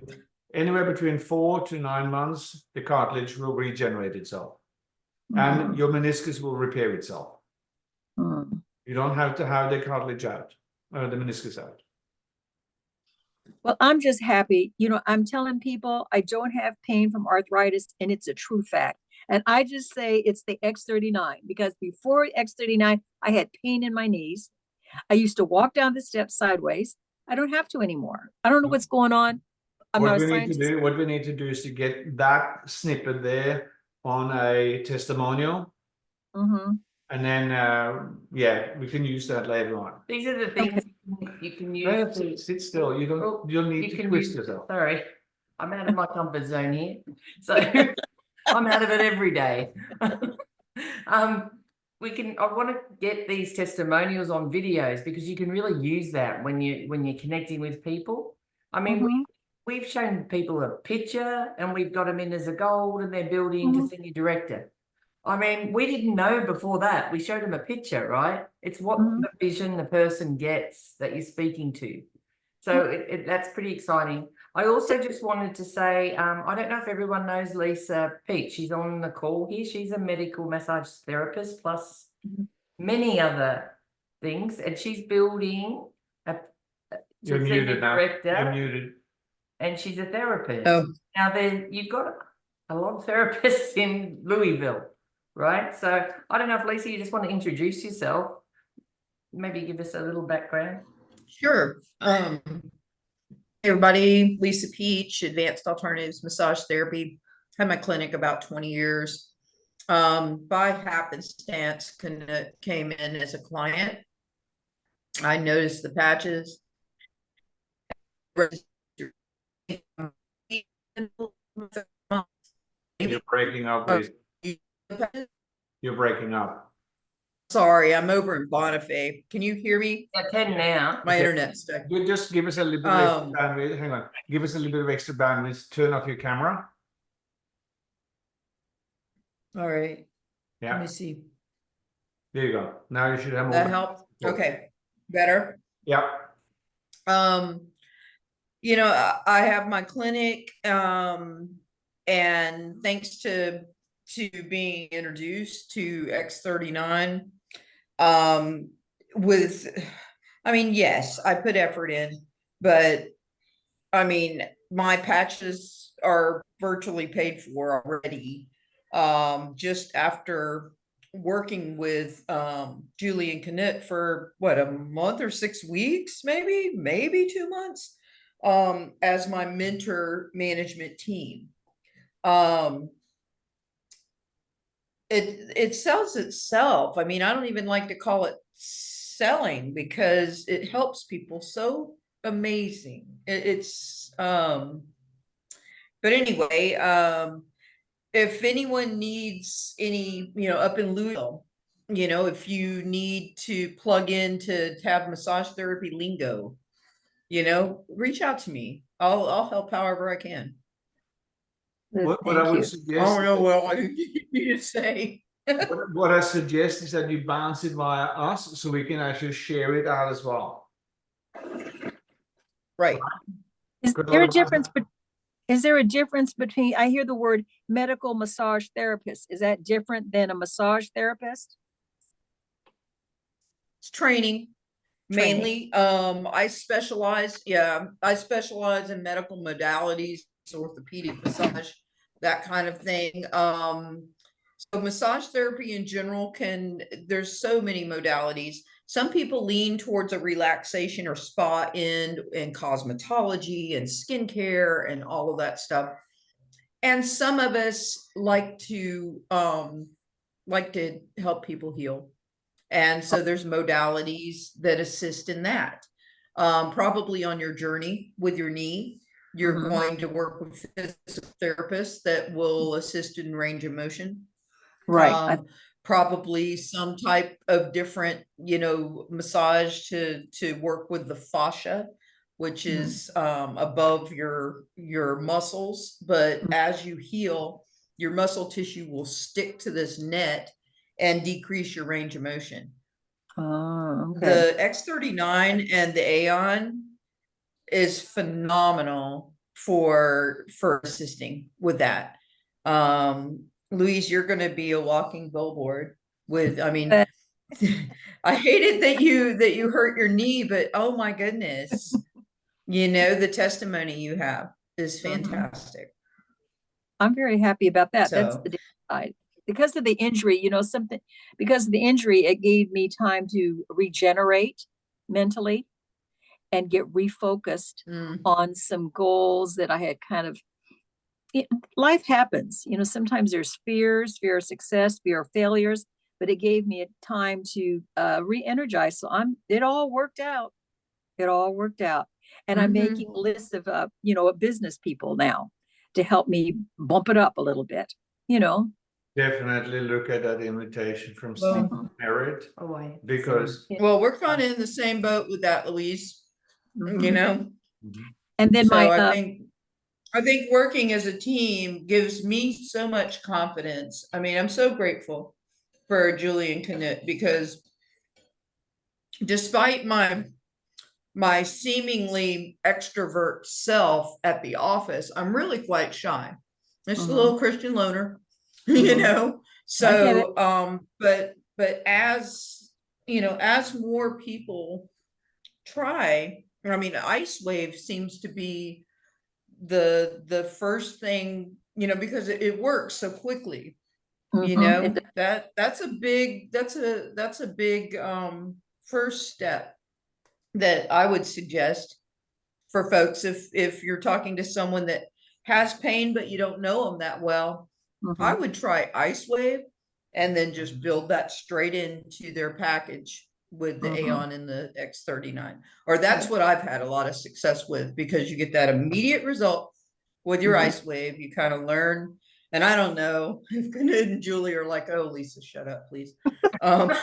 anywhere between 4 to 9 months, the cartilage will regenerate itself. And your meniscus will repair itself. You don't have to have the cartilage out, or the meniscus out. Well, I'm just happy. I'm telling people I don't have pain from arthritis, and it's a true fact. And I just say it's the X39, because before X39, I had pain in my knees. I used to walk down the steps sideways. I don't have to anymore. I don't know what's going on. What we need to do is to get that snippet there on a testimonial. And then, we can use that later on. These are the things you can use. Sit still. You'll need to twist yourself. Sorry, I'm out of my comfort zone here. So I'm out of it every day. I want to get these testimonials on videos because you can really use that when you're connecting with people. I mean, Mhm. we've shown people a picture and we've got them in as a gold and they're building to senior director. I mean, we didn't know before that. We showed them a picture, right? It's what Mhm. the vision the person gets that you're speaking to. So that's pretty exciting. I also just wanted to say, I don't know if everyone knows Lisa Peach. She's on the call here. She's a medical massage therapist plus many other things, and she's building a You're to senior muted now. You're director, muted. and she's a therapist. Oh. Now, you've got a lot of therapists in Louisville, right? So I don't know if Lisa, you just want to introduce yourself, maybe give us a little background. Sure. Everybody, Lisa Peach, Advanced Alternatives Massage Therapy. Had my clinic about 20 years. By happenstance, came in as a client. I noticed the patches. You're breaking up, Lisa. You're breaking up. Sorry, I'm over in Bonifay. Can you hear me? I can now. My Okay. internet's stuck. You just give us a little bit of extra bandwidth. Hang on. Give us a little bit of extra bandwidth. Turn off your camera. All right. Let Yeah. me see. There you go. Now you should have more. That helped. Okay. Better. Yeah. You know, I have my clinic, and thanks to being introduced to X39, with, I mean, yes, I put effort in, but I mean, my patches are virtually paid for already. Just after working with Julie and Knut for what, a month or 6 weeks, maybe 2 months, as my mentor management team. It sells itself. I mean, I don't even like to call it selling because it helps people so amazing. But anyway, if anyone needs any, up in Louisville, if you need to plug in to have massage therapy lingo, reach out to me. I'll help however I can. What I Thank would you. suggest. I don't know what I need to say. What I suggest is that you bounce it via us so we can actually share it out as well. Right. Is there a difference? Is there a difference between, I hear the word medical massage therapist. Is that different than a massage therapist? It's training. Mainly, I specialize in medical modalities, orthopedic massage, that kind of thing. So massage therapy in general there's so many modalities. Some people lean towards a relaxation or spa end and cosmetology and skincare and all of that stuff. And some of us like to help people heal. And so there's modalities that assist in that. Probably on your journey with your knee, you're going to work with physical therapists that will assist in range of motion. Right. Probably some type of different, massage to work with the fascia, which is above your muscles. But as you heal, your muscle tissue will stick to this net and decrease your range of motion. Oh, okay. The X39 and the Aeon is phenomenal for assisting with that. Louise, you're going to be a walking billboard with, I mean, I hated that you hurt your knee, but oh my goodness, the testimony you have is fantastic. I'm very happy about that. That's So, the downside. Because of the injury, because of the injury, it gave me time to regenerate mentally and get refocused on some goals that I had life happens, sometimes there's fear of success, fear of failures, but it gave me a time to re-energize. So it all worked out. And I'm making lists of, business people now to help me bump it up a little bit, Yeah, definitely look at that invitation from Well- Steve Merritt, Oh, wait. because Well, we're kind of in the same boat with that, Louise, you know? And then So my, I think working as a team gives me so much confidence. I mean, I'm so grateful for Julian Knut because despite my seemingly extrovert self at the office, I'm really quite shy. Just a Mhm. little Christian loner, you Mhm. know? I get So, but as, you know, as more people try, I mean, LifeWave seems to be the first thing, you know, because it works so quickly, you know, that's a big first step that I would suggest for folks if you're talking to someone that has pain but you don't know them that well. I would try LifeWave and then just build that straight into their package with the Aeon and the X39. Or that's what I've had a lot of success with because you get that immediate result with your LifeWave. You kind of learn. And I don't know if Knut and Julie are like, oh, Lisa, shut up, please. the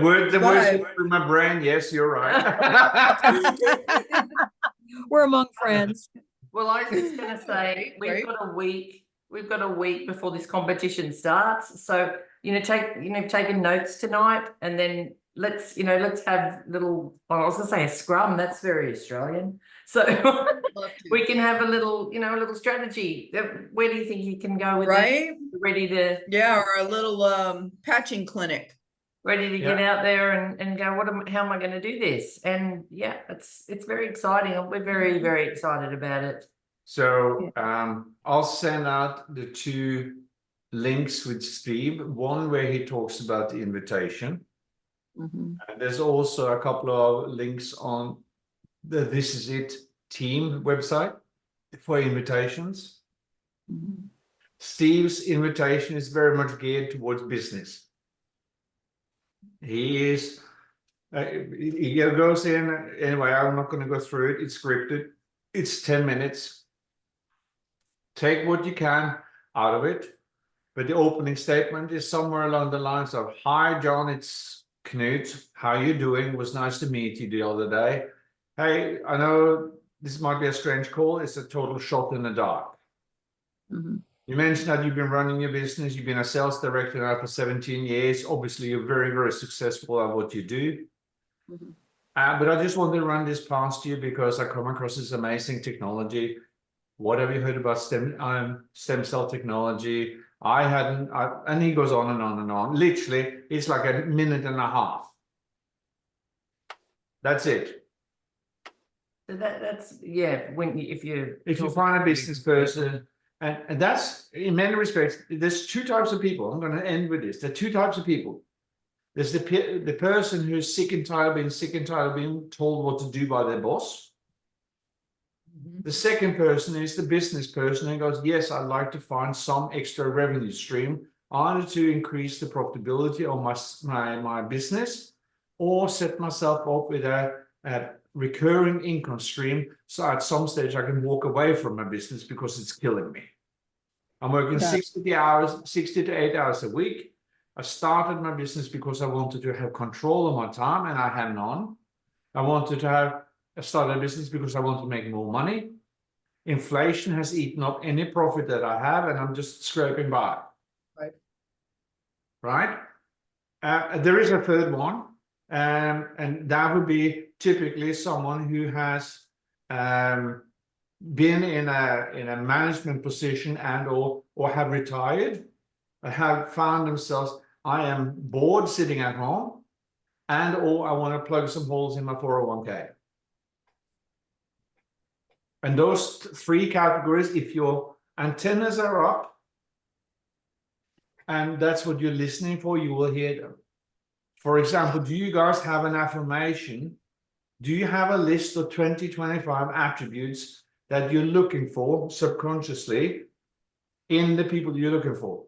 words But- went through my brain. Yes, you're right. we're among friends. Well, I was just going to say, Right. we've got a week before this competition starts. So, taking notes tonight, and then let's have little, I was going to say a scrum. That's very Australian. So we can have a little strategy. Where do you think you can go with it? Right? Ready to Yeah, or a little patching clinic. get out there and go, how am I going to do this? And yeah, it's very exciting. We're very, very excited about it. So I'll send out the 2 links with Steve, one where he talks about the invitation. And there's also a couple of links on the This Is It team website for invitations. Steve's invitation is very much geared towards business. He is, he goes in, anyway, I'm not going to go through it. It's scripted. It's 10 minutes. Take what you can out of it. But the opening statement is somewhere along the lines of, hi, John, it's Knut. How you doing? It was nice to meet you the other day. Hey, I know this might be a strange call. It's a total shot in the dark. You mentioned that you've been running your business. You've been a sales director now for 17 years. Obviously, you're very, very successful at what you do. But I just wanted to run this past you because I come across this amazing technology. What have you heard about stem cell technology? I hadn't, and he goes on and on and on. Literally, it's like a minute and a half. That's it. So that's if you find a business person, and that's in many respects, there's 2 types of people. I'm going to end with this. There are 2 types of people. There's the person who's sick and tired of being told what to do by their boss. The second person is the business person who goes, yes, I'd like to find some extra revenue stream, either to increase the profitability of my business or set myself up with a recurring income stream. So at some stage I can walk away from my business because it's killing me. I'm working 60 to 8 hours a week. I started my business because I wanted to have control of my time, and I had none. I started a business because I want to make more money. Inflation has eaten up any profit that I have, and I'm just scraping by. Right? There is a third one, and that would be typically someone who has been in a management position and or have retired, have found themselves, I am bored sitting at home, and or I want to plug some holes in my 401k. And those 3 categories, if your antennas are up, and that's what you're listening for, you will hear them. For example, do you guys have an affirmation? Do you have a list of 20, 25 attributes that you're looking for subconsciously in the people you're looking for?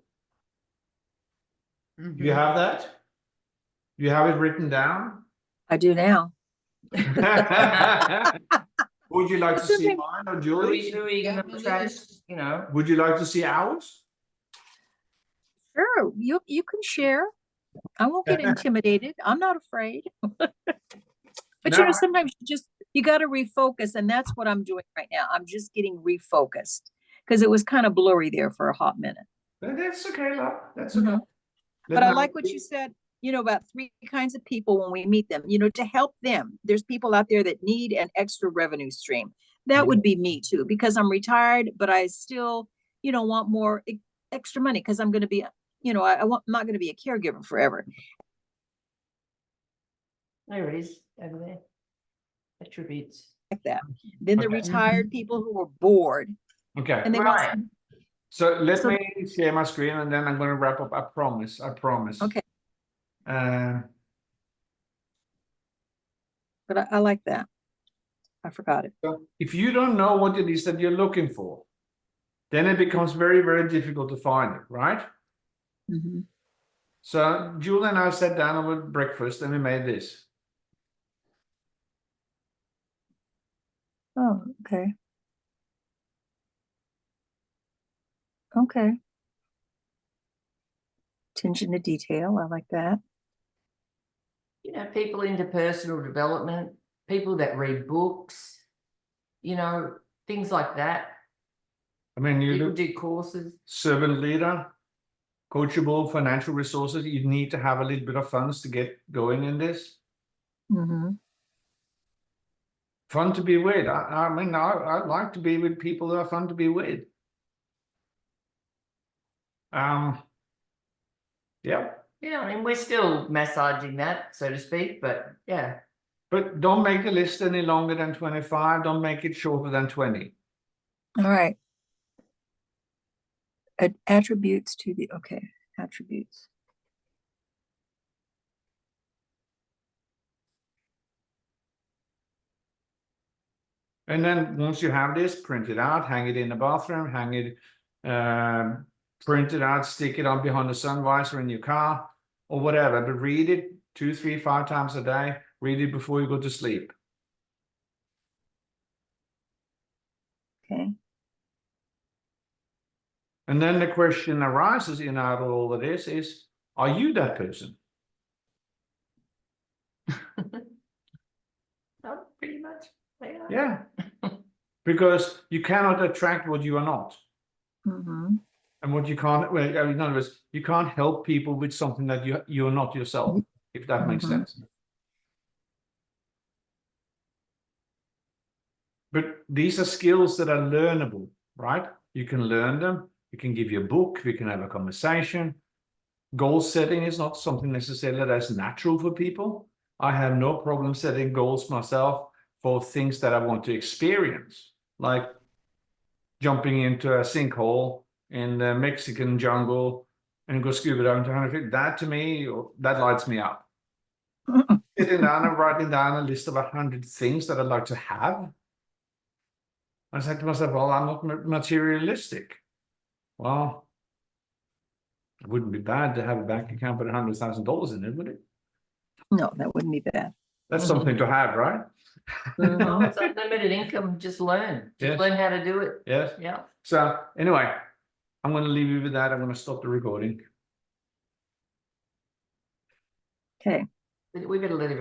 Do you have that? Do you have it written down? I do now. Would you like to see mine or Julie? who are you going to attract? Would you like to see ours? Sure, you can share. I won't get intimidated. I'm not afraid. But No, sometimes you got to refocus, and that's what I'm doing right now. I'm just getting refocused because it was kind of blurry there for a hot minute. that's okay, love. That's okay. Mhm. But I like what you said, about 3 kinds of people when we meet them, to help them. There's people out there that need an extra revenue stream. That would be me too, because I'm retired, but I still, want more extra money because I'm going to be, I'm not going to be a caregiver forever. There it is, over there. Attributes. Like that. Then the Okay. retired people who are bored Okay. and they want Right. some, So let So- me share my screen and then I'm going to wrap up. I promise. I promise. Okay. Uh, but I like that. I forgot it. so if you don't know what it is that you're looking for, then it becomes very, very difficult to find it, right? Mhm. So Julie and I sat down over breakfast and we made this. Oh, okay. Okay. Attention to detail. I like that. People into personal development, people that read books, things like that. I mean, you People look do courses. servant leader, coachable, financial resources. You need to have a little bit of funds to get going in this. Mm-hmm. Fun to be with. I mean, I like to be with people that are fun to be with. Yeah. Yeah, I mean, we're still massaging that, so to speak, but yeah. But don't make the list any longer than 25. Don't make it shorter than 20. All right. Attributes to the, okay, attributes. And then once you have this, print it out, hang it in the bathroom, hang it, print it out, stick it on behind the sun visor in your car or whatever. But read it 2, 3, 5 times a day. Read it before you go to sleep. Okay. And then the question arises in out of all of this is, are you that person? Oh, pretty much. They are. Yeah. Because you cannot attract what you are not. Mm-hmm. And what you can't, well, in other words, you can't help people with something that you're not yourself, if that makes Mhm. sense. But these are skills that are learnable, right? You can learn them. You can give you a book. We can have a conversation. Goal setting is not something necessarily that's natural for people. I have no problem setting goals myself for things that I want to experience, like jumping into a sinkhole in the Mexican jungle and go scuba diving to 100 feet. That to me, that lights me up. Sitting down and writing down a list of 100 things that I'd like to have. I said to myself, well, I'm not materialistic. Well, it wouldn't be bad to have a bank account with $100,000 in it, would it? No, that wouldn't be bad. That's something to have, right? Oh, it's unlimited income. Just learn. Just Yes. learn how to do it. Yes. Yeah. So anyway, I'm going to leave you with that. I'm going to stop the recording. Okay. We better let